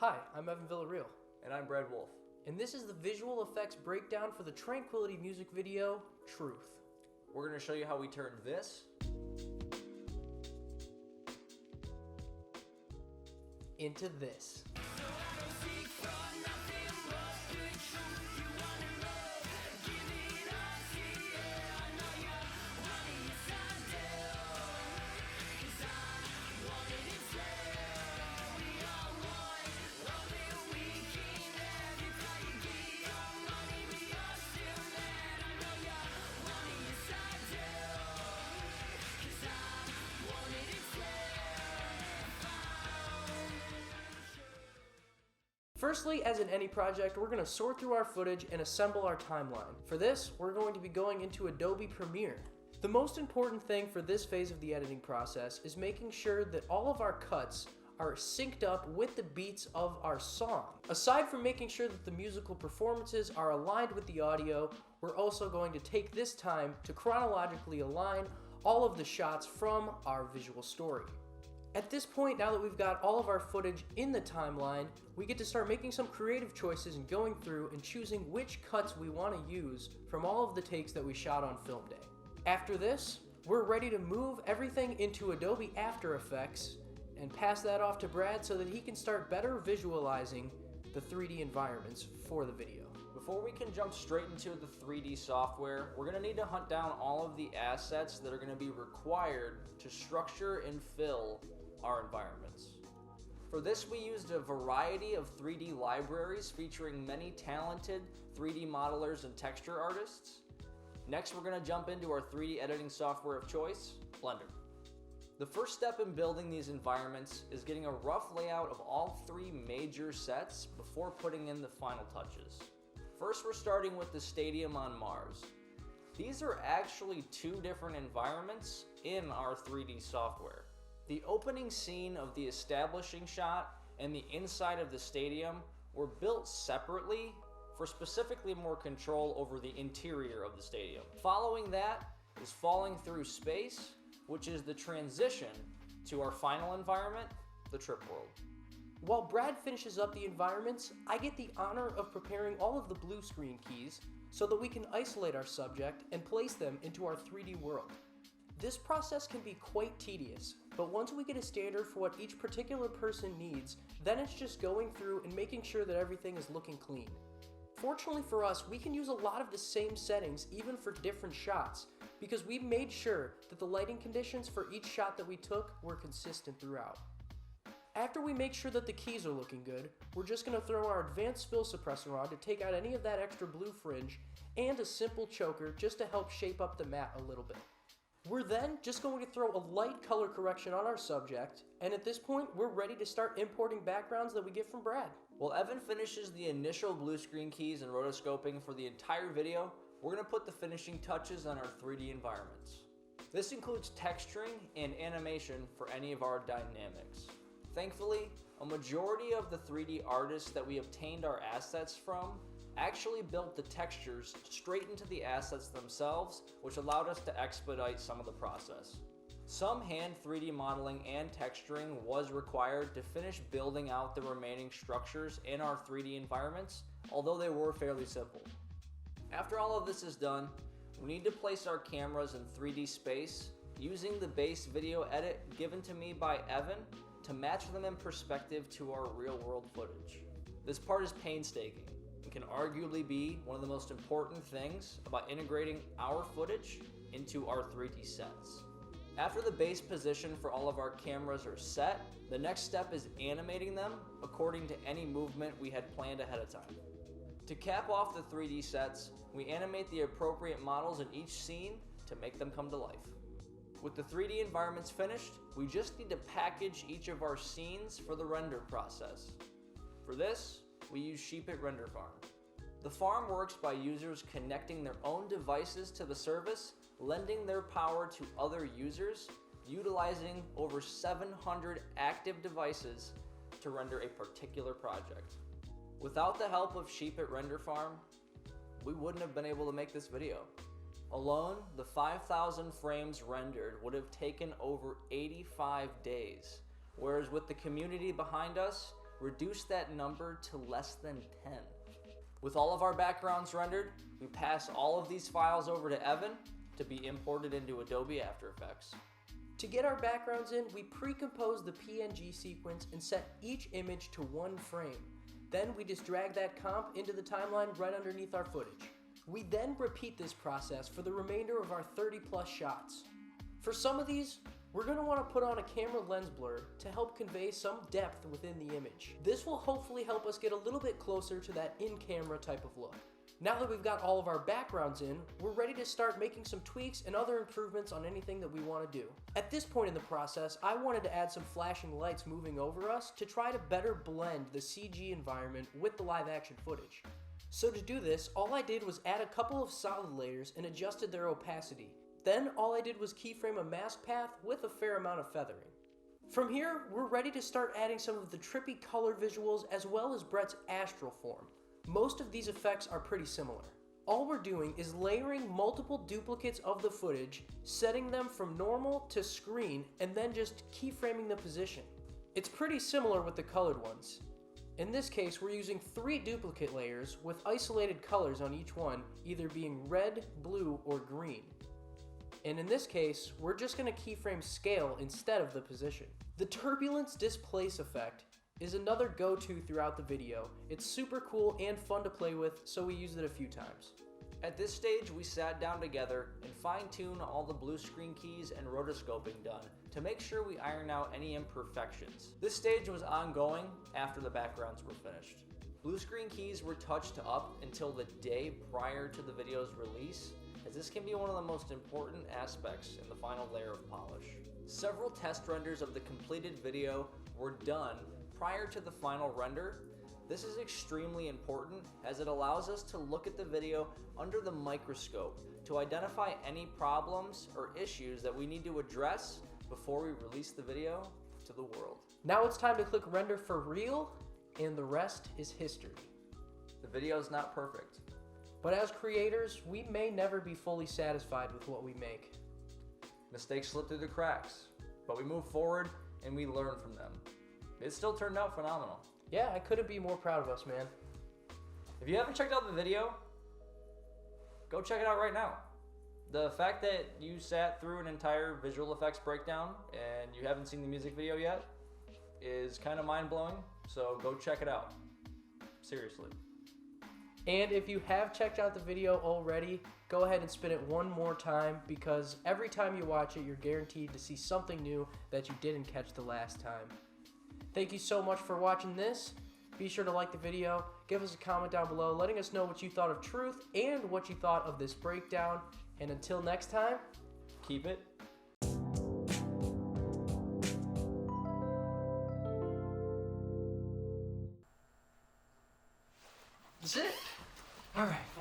Hi, I'm Evan Villarreal. And I'm Brad Wolfe. And this is the visual effects breakdown for the Tranquility music video, Truth. We're going to show you how we turned this into this. Firstly, as in any project, we're going to sort through our footage and assemble our timeline. For this, we're going to be going into Adobe Premiere. The most important thing for this phase of the editing process is making sure that all of our cuts are synced up with the beats of our song. Aside from making sure that the musical performances are aligned with the audio, we're also going to take this time to chronologically align all of the shots from our visual story. At this point, now that we've got all of our footage in the timeline, we get to start making some creative choices and going through and choosing which cuts we want to use from all of the takes that we shot on film day. After this, we're ready to move everything into Adobe After Effects and pass that off to Brad so that he can start better visualizing the 3D environments for the video. Before we can jump straight into the 3D software, we're going to need to hunt down all of the assets that are going to be required to structure and fill our environments. For this, we used a variety of 3D libraries featuring many talented 3D modelers and texture artists. Next, we're going to jump into our 3D editing software of choice, Blender. The first step in building these environments is getting a rough layout of all three major sets before putting in the final touches. First, we're starting with the stadium on Mars. These are actually two different environments in our 3D software. The opening scene of the establishing shot and the inside of the stadium were built separately for specifically more control over the interior of the stadium. Following that is Falling Through Space, which is the transition to our final environment, the Trip World. While Brad finishes up the environments, I get the honor of preparing all of the blue screen keys so that we can isolate our subject and place them into our 3D world. This process can be quite tedious, but once we get a standard for what each particular person needs, then it's just going through and making sure that everything is looking clean. Fortunately for us, we can use a lot of the same settings even for different shots, because we made sure that the lighting conditions for each shot that we took were consistent throughout. After we make sure that the keys are looking good, we're just going to throw our advanced spill suppressor on to take out any of that extra blue fringe, and a simple choker just to help shape up the matte a little bit. We're then just going to throw a light color correction on our subject, and at this point, we're ready to start importing backgrounds that we get from Brad. While Evan finishes the initial blue screen keys and rotoscoping for the entire video, we're going to put the finishing touches on our 3D environments. This includes texturing and animation for any of our dynamics. Thankfully, a majority of the 3D artists that we obtained our assets from actually built the textures straight into the assets themselves, which allowed us to expedite some of the process. Some hand 3D modeling and texturing was required to finish building out the remaining structures in our 3D environments, although they were fairly simple. After all of this is done, we need to place our cameras in 3D space using the base video edit given to me by Evan to match them in perspective to our real-world footage. This part is painstaking and can arguably be one of the most important things about integrating our footage into our 3D sets. After the base position for all of our cameras are set, the next step is animating them according to any movement we had planned ahead of time. To cap off the 3D sets, we animate the appropriate models in each scene to make them come to life. With the 3D environments finished, we just need to package each of our scenes for the render process. For this, we use Sheepit Render Farm. The farm works by users connecting their own devices to the service, lending their power to other users, utilizing over 700 active devices to render a particular project. Without the help of Sheepit Render Farm, we wouldn't have been able to make this video. Alone, the 5,000 frames rendered would have taken over 85 days, whereas with the community behind us, reduce that number to less than 10. With all of our backgrounds rendered, we pass all of these files over to Evan to be imported into Adobe After Effects. To get our backgrounds in, we pre-compose the PNG sequence and set each image to one frame. Then we just drag that comp into the timeline right underneath our footage. We then repeat this process for the remainder of our 30 plus shots. For some of these, we're going to want to put on a camera lens blur to help convey some depth within the image. This will hopefully help us get a little bit closer to that in-camera type of look. Now that we've got all of our backgrounds in, we're ready to start making some tweaks and other improvements on anything that we want to do. At this point in the process, I wanted to add some flashing lights moving over us to try to better blend the CG environment with the live action footage. So to do this, all I did was add a couple of solid layers and adjusted their opacity. Then all I did was keyframe a mask path with a fair amount of feathering. From here, we're ready to start adding some of the trippy color visuals as well as Brett's astral form. Most of these effects are pretty similar. All we're doing is layering multiple duplicates of the footage, setting them from normal to screen, and then just keyframing the position. It's pretty similar with the colored ones. In this case, we're using 3 duplicate layers with isolated colors on each one, either being red, blue, or green. And in this case, we're just going to keyframe scale instead of the position. The turbulence displace effect is another go-to throughout the video. It's super cool and fun to play with, so we used it a few times. At this stage, we sat down together and fine-tuned all the blue screen keys and rotoscoping done to make sure we iron out any imperfections. This stage was ongoing after the backgrounds were finished. Blue screen keys were touched up until the day prior to the video's release, as this can be one of the most important aspects in the final layer of polish. Several test renders of the completed video were done prior to the final render. This is extremely important as it allows us to look at the video under the microscope to identify any problems or issues that we need to address before we release the video to the world. Now it's time to click render for real, and the rest is history. The video is not perfect, but as creators, we may never be fully satisfied with what we make. Mistakes slip through the cracks, but we move forward and we learn from them. It still turned out phenomenal. Yeah, I couldn't be more proud of us, man. If you haven't checked out the video, go check it out right now. The fact that you sat through an entire visual effects breakdown and you haven't seen the music video yet is kind of mind-blowing, so go check it out. Seriously. And if you have checked out the video already, go ahead and spin it one more time, because every time you watch it, you're guaranteed to see something new that you didn't catch the last time. Thank you so much for watching this. Be sure to like the video, give us a comment down below letting us know what you thought of Truth and what you thought of this breakdown. And until next time, keep it that's it. All right.